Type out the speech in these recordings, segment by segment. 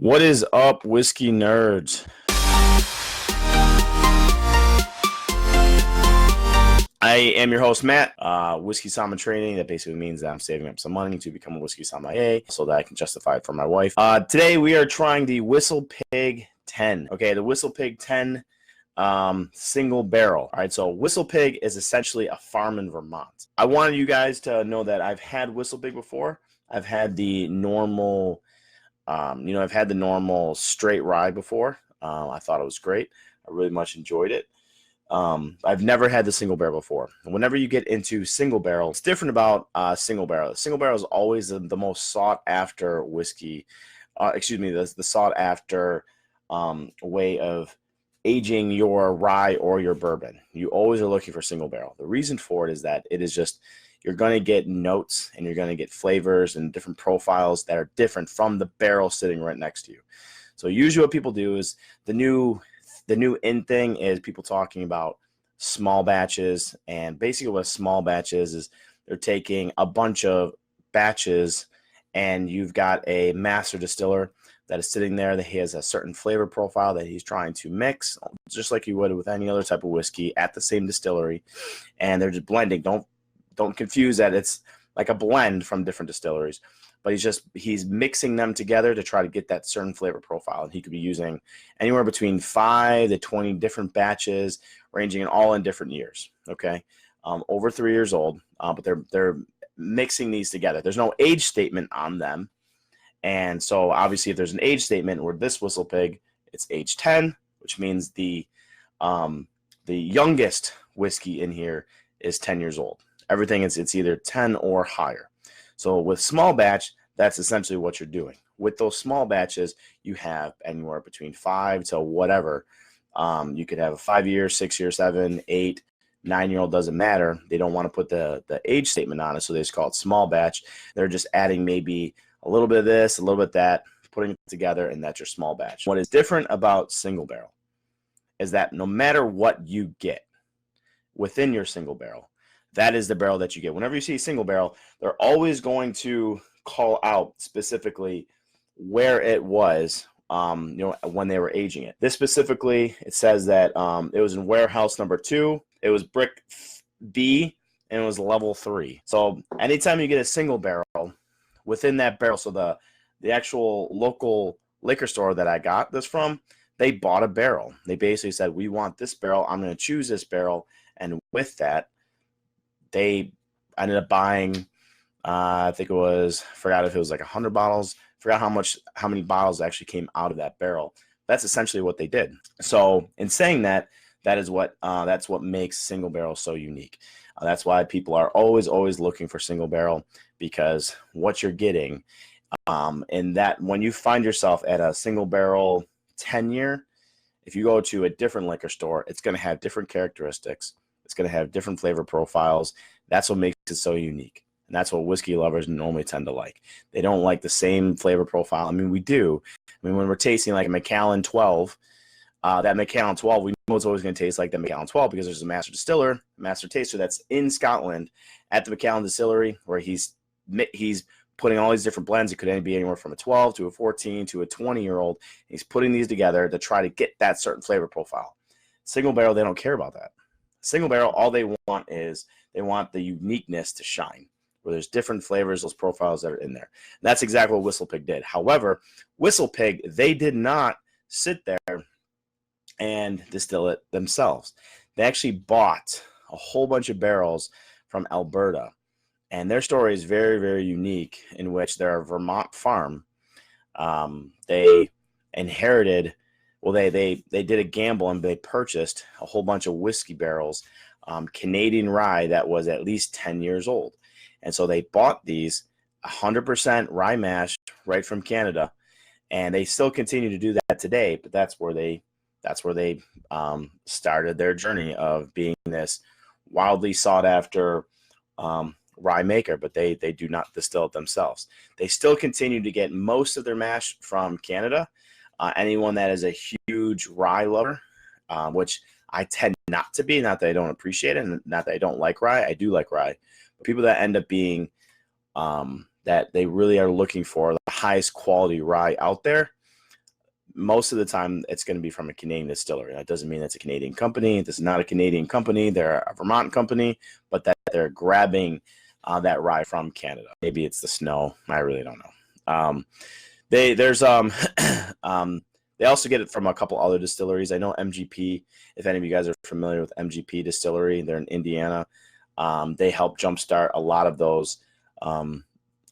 What is up, whiskey nerds? I am your host, Matt. Whiskey sommelier training. That basically means that I'm saving up some money to become a whiskey sommelier so that I can justify it for my wife. Today we are trying the WhistlePig 10. Okay, the WhistlePig 10 single barrel. All right, so WhistlePig is essentially a farm in Vermont. I wanted you guys to know that I've had WhistlePig before. I've had the normal, I've had the normal straight rye before. I thought it was great. I really much enjoyed it. I've never had the single barrel before. Whenever you get into single barrel, it's different about single barrel. Single barrel is always the most sought after whiskey. The sought after way of aging your rye or your bourbon. You always are looking for single barrel. The reason for it is that it is just, you're going to get notes and you're going to get flavors and different profiles that are different from the barrel sitting right next to you. So usually what people do is the new in thing is people talking about small batches, and basically what a small batch is they're taking a bunch of batches and you've got a master distiller that is sitting there that he has a certain flavor profile that he's trying to mix, just like you would with any other type of whiskey at the same distillery, and they're just blending. Don't confuse that it's like a blend from different distilleries, but he's mixing them together to try to get that certain flavor profile. And he could be using anywhere between 5 to 20 different batches, ranging in all in different years. Okay, over 3 years old, but they're mixing these together. There's no age statement on them, and so obviously, if there's an age statement where this WhistlePig, it's age 10, which means the youngest whiskey in here is 10 years old. Everything it's either 10 or higher. So with small batch, that's essentially what you're doing. With those small batches, you have anywhere between 5 to whatever. You could have a 5-year, 6-year, 7, 8, 9-year-old, doesn't matter. They don't want to put the age statement on it, so they just call it small batch. They're just adding maybe a little bit of this, a little bit of that, putting it together, and that's your small batch. What is different about single barrel is that no matter what you get within your single barrel, that is the barrel that you get. Whenever you see a single barrel, they're always going to call out specifically where it was, when they were aging it. This specifically, it says that it was in warehouse number 2. It was brick B, and it was level 3. So anytime you get a single barrel, within that barrel, so the actual local liquor store that I got this from, they bought a barrel. They basically said, we want this barrel. I'm going to choose this barrel. And with that, they ended up buying, I think it was, forgot if it was like 100 bottles, forgot how many bottles actually came out of that barrel. That's essentially what they did. So in saying that, that's what makes single barrel so unique. That's why people are always looking for single barrel, because what you're getting, and that when you find yourself at a single barrel 10-year, if you go to a different liquor store, it's going to have different characteristics. It's going to have different flavor profiles. That's what makes it so unique. And that's what whiskey lovers normally tend to like. They don't like the same flavor profile. I mean, we do. I mean, when we're tasting like a Macallan 12, that Macallan 12, we know it's always going to taste like the Macallan 12 because there's a master distiller, master taster that's in Scotland at the Macallan distillery, where he's putting all these different blends. It could be anywhere from a 12 to a 14 to a 20-year-old. He's putting these together to try to get that certain flavor profile. Single barrel, they don't care about that. Single barrel, all they want is they want the uniqueness to shine, where there's different flavors, those profiles that are in there. And that's exactly what WhistlePig did. However, WhistlePig, they did not sit there and distill it themselves. They actually bought a whole bunch of barrels from Alberta. And their story is very, very unique, in which they're a Vermont farm. They inherited, well, they did a gamble and they purchased a whole bunch of whiskey barrels, Canadian rye that was at least 10 years old. And so they bought these 100% rye mash right from Canada, and they still continue to do that today. But that's where they started their journey of being this wildly sought after rye maker. But they do not distill it themselves. They still continue to get most of their mash from Canada. Anyone that is a huge rye lover, which I tend not to be, not that I don't appreciate it and not that I don't like rye. I do like rye. But people that end up being that they really are looking for the highest quality rye out there, most of the time it's going to be from a Canadian distillery. That doesn't mean it's a Canadian company. This is not a Canadian company. They're a Vermont company, but that they're grabbing that rye from Canada. Maybe it's the snow. I really don't know. They also get it from a couple other distilleries. I know MGP, if any of you guys are familiar with MGP Distillery, they're in Indiana. They help jumpstart a lot of those, a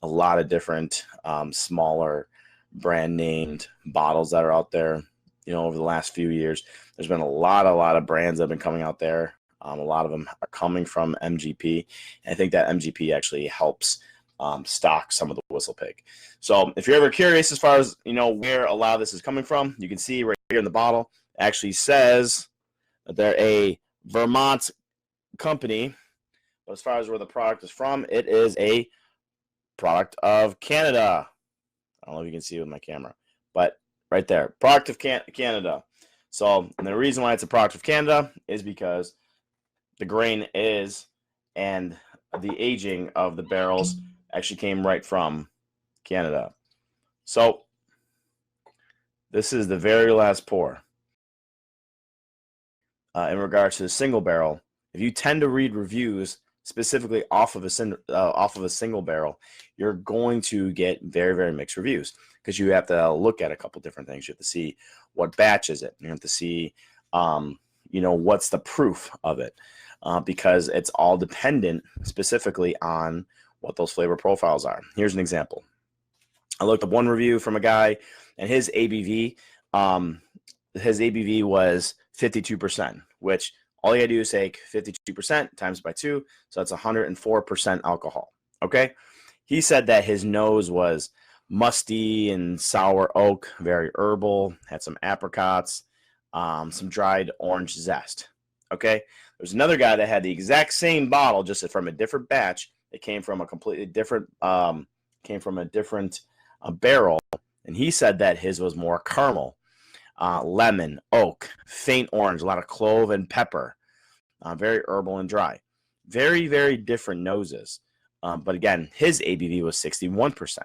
lot of different smaller brand named bottles that are out there. You know, over the last few years, there's been a lot of brands that have been coming out there. A lot of them are coming from MGP. And I think that MGP actually helps stock some of the WhistlePig. So if you're ever curious as far as, you know, where a lot of this is coming from, you can see right here in the bottle, it actually says that they're a Vermont company. But as far as where the product is from, it is a product of Canada. I don't know if you can see it with my camera, but right there, product of Canada. So, and the reason why it's a product of Canada is because the grain is, and the aging of the barrels actually came right from Canada. So this is the very last pour. In regards to the single barrel, if you tend to read reviews specifically off of a single barrel, you're going to get very mixed reviews, because you have to look at a couple different things. You have to see what batch is it. You have to see, you know, what's the proof of it, because it's all dependent specifically on what those flavor profiles are. Here's an example. I looked up one review from a guy, and his ABV was 52%, which all you gotta do is take 52% times by 2, so that's 104% alcohol. Okay, he said that his nose was musty and sour oak, very herbal, had some apricots, some dried orange zest. Okay, there's another guy that had the exact same bottle, just from a different batch. It came from a completely different, barrel, and he said that his was more caramel, lemon, oak, faint orange, a lot of clove and pepper, very herbal and dry. Very different noses. But again, his ABV was 61%.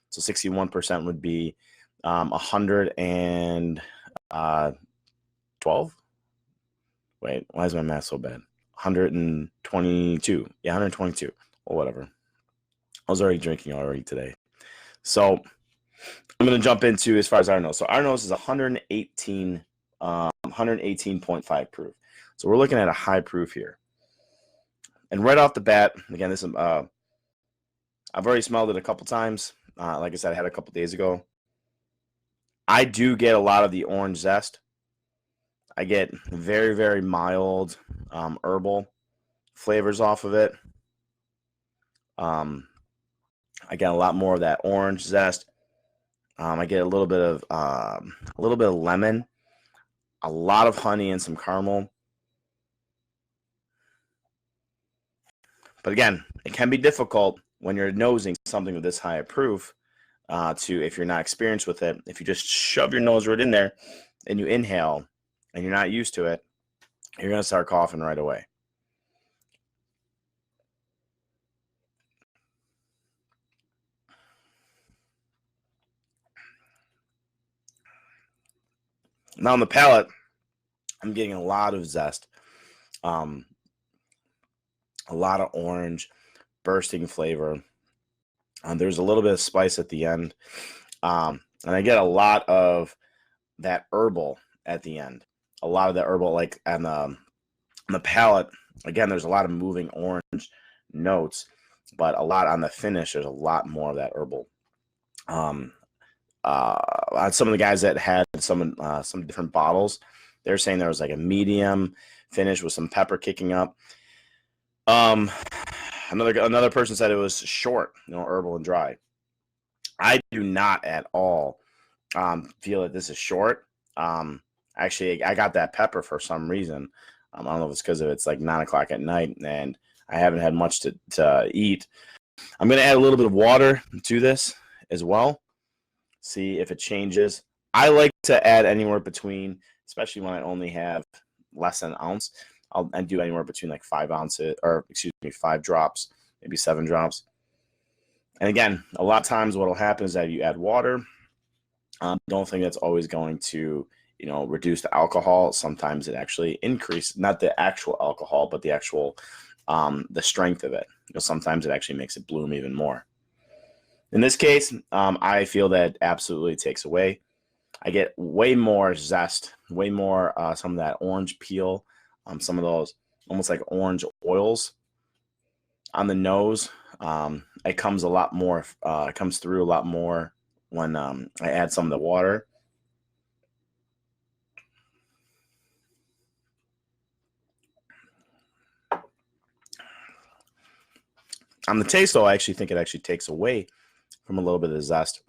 So 61% would be 112. Wait, why is my math so bad? 122. Yeah, 122. Or whatever. I was already drinking today. So I'm going to jump into as far as our nose. So our nose is 118.5 proof. So we're looking at a high proof here. And right off the bat, again, this is, I've already smelled it a couple times. Like I said, I had it a couple days ago. I do get a lot of the orange zest. I get very mild herbal flavors off of it. I get a lot more of that orange zest. I get a little bit of lemon, a lot of honey, and some caramel. But again, it can be difficult when you're nosing something with this high of proof, if you're not experienced with it. If you just shove your nose right in there and you inhale and you're not used to it, you're going to start coughing right away. Now on the palate, I'm getting a lot of zest, a lot of orange, bursting flavor. There's a little bit of spice at the end, and I get a lot of that herbal at the end. A lot of the herbal, like on the palate. Again, there's a lot of moving orange notes, but a lot on the finish. There's a lot more of that herbal. Some of the guys that had some different bottles, they're saying there was like a medium finish with some pepper kicking up. Another person said it was short, herbal and dry. I do not at all feel that this is short. Actually, I got that pepper for some reason. I don't know if it's because it's like 9 o'clock at night and I haven't had much to eat. I'm going to add a little bit of water to this as well. See if it changes. I like to add anywhere between, especially when I only have less than an ounce, I do anywhere between like 5 drops, maybe 7 drops. And again, a lot of times what will happen is that you add water, Don't think that's always going to, reduce the alcohol. Sometimes it actually increases, not the actual alcohol, but the actual, the strength of it. Sometimes it actually makes it bloom even more. In this case, I feel that absolutely takes away. I get way more zest, way more some of that orange peel, some of those almost like orange oils on the nose. It comes a lot more. It comes through a lot more when I add some of the water. On the taste, though, I actually think it actually takes away from a little bit of the zest,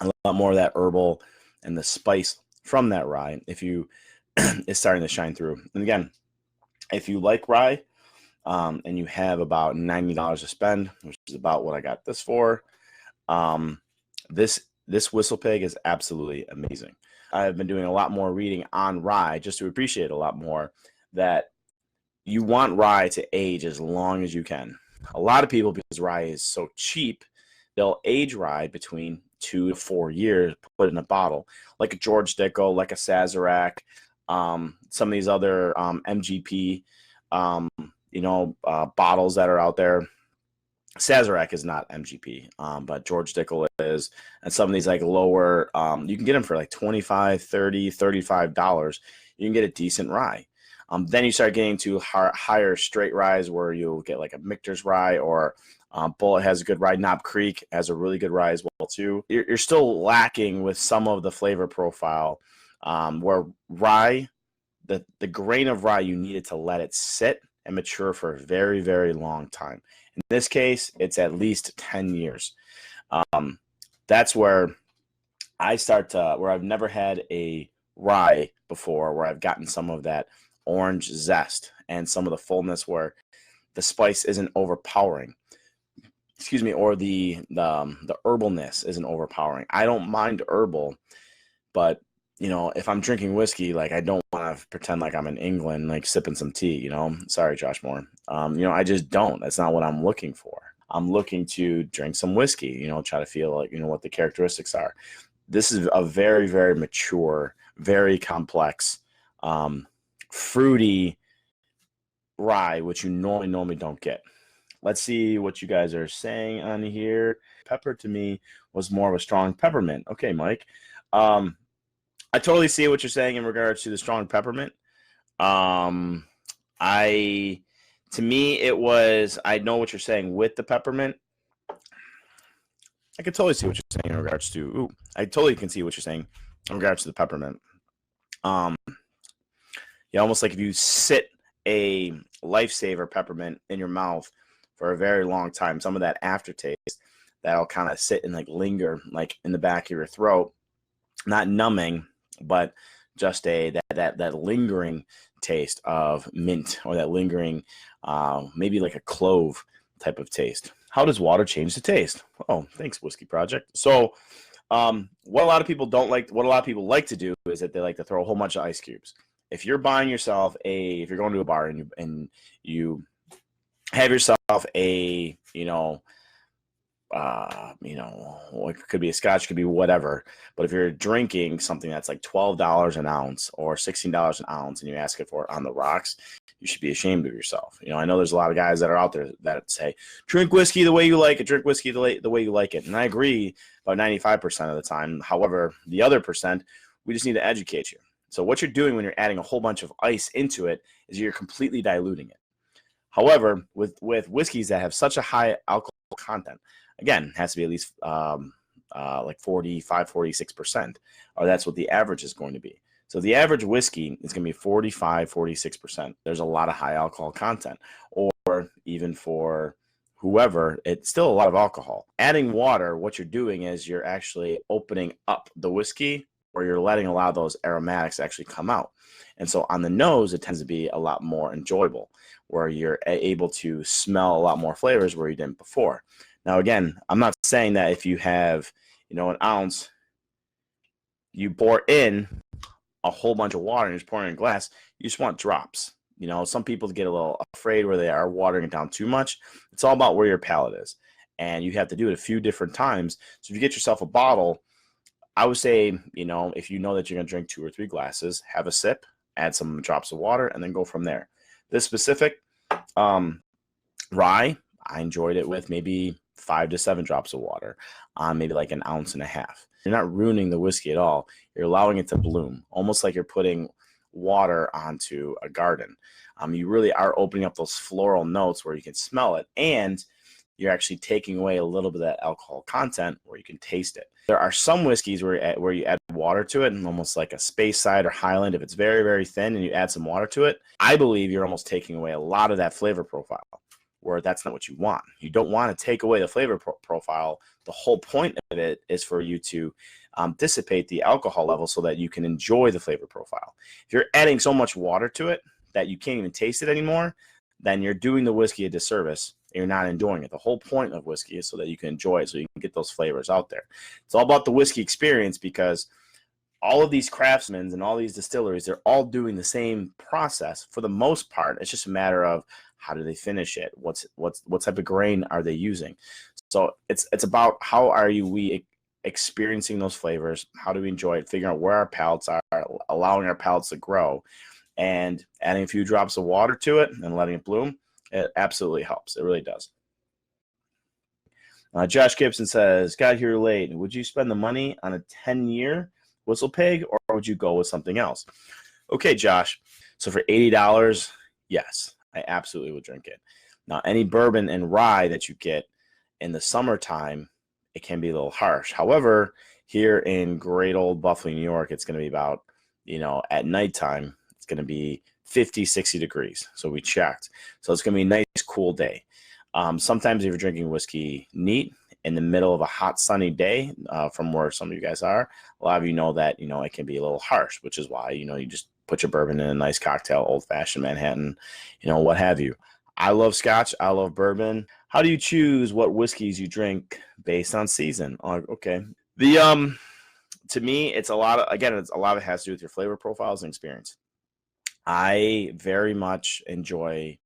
a lot more of that herbal and the spice from that rye. If you is starting to shine through, and again, if you like rye, and you have about $90 to spend, which is about what I got this for, this WhistlePig is absolutely amazing. I've been doing a lot more reading on rye just to appreciate a lot more that you want rye to age as long as you can. A lot of people, because rye is so cheap, they'll age rye between 2 to 4 years, put it in a bottle, like a George Dickel, like a Sazerac, some of these other MGP, bottles that are out there. Sazerac is not MGP, but George Dickel is, and some of these like lower, you can get them for like $25, $30, $35. You can get a decent rye. Then you start getting to higher straight ryes where you'll get like a Michter's rye, or Bullet has a good rye. Knob Creek has a really good rye as well too. You're still lacking with some of the flavor profile, where rye, the grain of rye, you needed to let it sit and mature for a very, very long time. In this case, it's at least 10 years. That's where I start to, where I've never had a rye before, where I've gotten some of that orange zest and some of the fullness where the spice isn't overpowering. Excuse me, or the herbalness isn't overpowering. I don't mind herbal, but if I'm drinking whiskey, like I don't want to pretend like I'm in England, like sipping some tea, Sorry, Josh Moore. I just don't. That's not what I'm looking for. I'm looking to drink some whiskey, try to feel like, what the characteristics are. This is a very, very mature, very complex, fruity rye, which you normally don't get. Let's see what you guys are saying on here. Pepper to me was more of a strong peppermint. Okay, Mike. I totally see what you're saying in regards to the strong peppermint. To me, it was, I know what you're saying with the peppermint. I can totally see what you're saying in regards to, I totally can see what you're saying in regards to the peppermint. Almost like if you sit a Lifesaver peppermint in your mouth for a very long time, some of that aftertaste that'll kind of sit and like linger like in the back of your throat, not numbing, but just that lingering taste of mint, or that lingering maybe like a clove type of taste. How does water change the taste? Oh, thanks, Whiskey Project. So what a lot of people like to do is that they like to throw a whole bunch of ice cubes. If you're buying yourself if you're going to a bar and you have yourself a, it could be a scotch, could be whatever. But if you're drinking something that's like $12 an ounce or $16 an ounce and you ask it for it on the rocks, you should be ashamed of yourself. I know there's a lot of guys that are out there that say, drink whiskey the way you like it, drink whiskey the way you like it. And I agree about 95% of the time. However, the other percent, we just need to educate you. So what you're doing when you're adding a whole bunch of ice into it is you're completely diluting it. However, with whiskeys that have such a high alcohol content, again, it has to be at least like 45, 46%, or that's what the average is going to be. So the average whiskey is going to be 45, 46%. There's a lot of high alcohol content, or even for whoever, it's still a lot of alcohol. Adding water, what you're doing is you're actually opening up the whiskey, or you're letting a lot of those aromatics actually come out. And so on the nose, it tends to be a lot more enjoyable, where you're able to smell a lot more flavors where you didn't before. Now, again, I'm not saying that if you have, an ounce, you pour in a whole bunch of water and just pour it in a glass, you just want drops. Some people get a little afraid where they are watering it down too much. It's all about where your palate is. And you have to do it a few different times. So if you get yourself a bottle, I would say, if you know that you're going to drink 2 or 3 glasses, have a sip, add some drops of water, and then go from there. This specific rye, I enjoyed it with maybe 5 to 7 drops of water on maybe like an ounce and a half. You're not ruining the whiskey at all. You're allowing it to bloom, almost like you're putting water onto a garden. You really are opening up those floral notes where you can smell it, and you're actually taking away a little bit of that alcohol content where you can taste it. There are some whiskeys where you add water to it, and almost like a Speyside or Highland, if it's very, very thin and you add some water to it, I believe you're almost taking away a lot of that flavor profile, where that's not what you want. You don't want to take away the flavor profile. The whole point of it is for you to dissipate the alcohol level so that you can enjoy the flavor profile. If you're adding so much water to it that you can't even taste it anymore, then you're doing the whiskey a disservice. You're not enjoying it. The whole point of whiskey is so that you can enjoy it, so you can get those flavors out there. It's all about the whiskey experience, because all of these craftsmen and all these distilleries, they're all doing the same process for the most part. It's just a matter of how do they finish it? What type of grain are they using? So it's about how are we experiencing those flavors? How do we enjoy it? Figuring out where our palates are, allowing our palates to grow, and adding a few drops of water to it and letting it bloom. It absolutely helps. It really does. Josh Gibson says, got here late. Would you spend the money on a 10-year WhistlePig, or would you go with something else? Okay, Josh. So for $80, yes, I absolutely would drink it. Now, any bourbon and rye that you get in the summertime, it can be a little harsh. However, here in great old Buffalo, New York, it's going to be about, at nighttime, it's going to be 50, 60 degrees. So we checked. So it's going to be a nice, cool day. Sometimes if you're drinking whiskey neat in the middle of a hot, sunny day, from where some of you guys are, a lot of you know that, it can be a little harsh, which is why, you just put your bourbon in a nice cocktail, old-fashioned Manhattan, what have you. I love scotch. I love bourbon. How do you choose what whiskeys you drink based on season? Okay. To me, it's a lot of it has to do with your flavor profiles and experience. I very much enjoy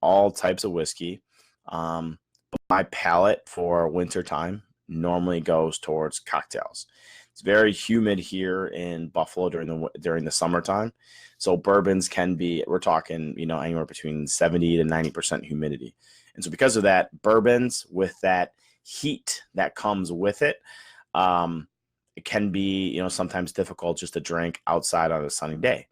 all types of whiskey. But my palate for wintertime normally goes towards cocktails. It's very humid here in Buffalo during the summertime. So bourbons can be, we're talking, anywhere between 70 to 90% humidity. And so because of that, bourbons with that heat that comes with it, it can be, sometimes difficult just to drink outside on a sunny day.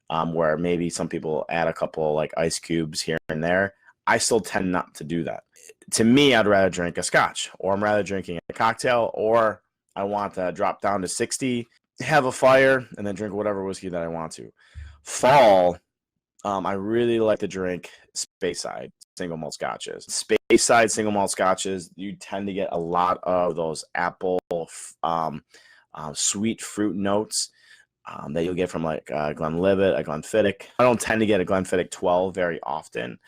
Where maybe some people add a couple like ice cubes here and there. I still tend not to do that. To me, I'd rather drink a scotch, or I'm rather drinking a cocktail, or I want to drop down to 60, have a fire, and then drink whatever whiskey that I want to. Fall, I really like to drink Speyside single malt scotches. Speyside single malt scotches, you tend to get a lot of those apple, sweet fruit notes that you'll get from like a Glenlivet, a Glenfiddich. I don't tend to get a Glenfiddich 12 very often,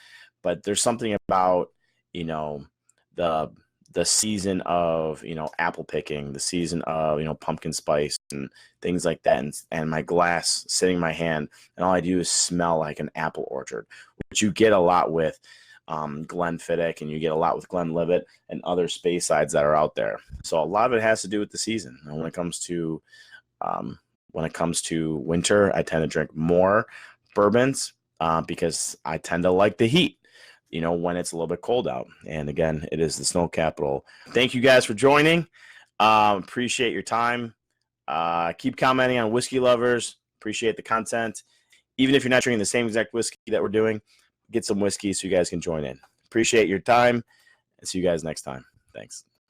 but there's something about, the season of, apple picking, the season of, pumpkin spice and things like that. And my glass sitting in my hand, and all I do is smell like an apple orchard, which you get a lot with Glenfiddich, and you get a lot with Glenlivet and other Speysides that are out there. So a lot of it has to do with the season. And when it comes to winter, I tend to drink more bourbons because I tend to like the heat, when it's a little bit cold out. And again, it is the snow capital. Thank you guys for joining. Appreciate your time. Keep commenting on Whiskey Lovers. Appreciate the content. Even if you're not drinking the same exact whiskey that we're doing, get some whiskey so you guys can join in. Appreciate your time, and see you guys next time. Thanks.